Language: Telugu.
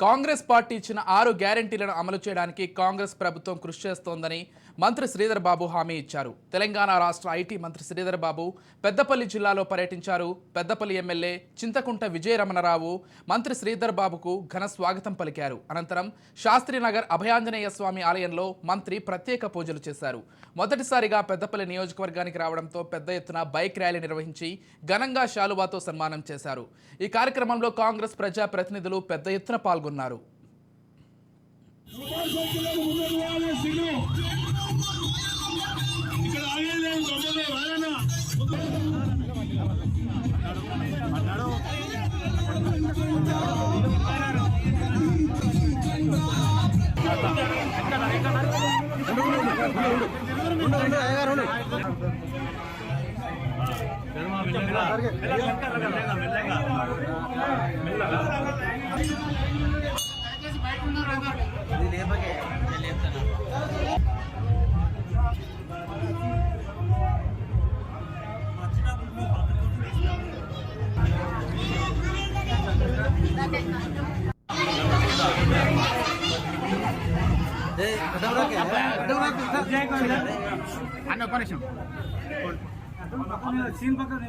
కాంగ్రెస్ పార్టీ ఇచ్చిన 6 గ్యారెంటీలను అమలు చేయడానికి కాంగ్రెస్ ప్రభుత్వం కృషి చేస్తోందని మంత్రి శ్రీధర్ బాబు హామీ ఇచ్చారు. తెలంగాణ రాష్ట్ర ఐటీ మంత్రి శ్రీధర్ బాబు పెద్దపల్లి జిల్లాలో పర్యటించారు. పెద్దపల్లి ఎమ్మెల్యే చింతకుంట విజయరమణరావు మంత్రి శ్రీధర్ బాబుకు ఘన స్వాగతం పలికారు. అనంతరం శాస్త్రీనగర్ అభయాంజనేయ స్వామి ఆలయంలో మంత్రి ప్రత్యేక పూజలు చేశారు. మొదటిసారిగా పెద్దపల్లి నియోజకవర్గానికి రావడంతో పెద్ద ఎత్తున బైక్ ర్యాలీ నిర్వహించి ఘనంగా శాలువాతో సన్మానం చేశారు. ఈ కార్యక్రమంలో కాంగ్రెస్ ప్రజా ప్రతినిధులు పెద్ద ఎత్తున పాల్గొన్నారు. అన్న ఒక నిమిషం సీన్ పక్కన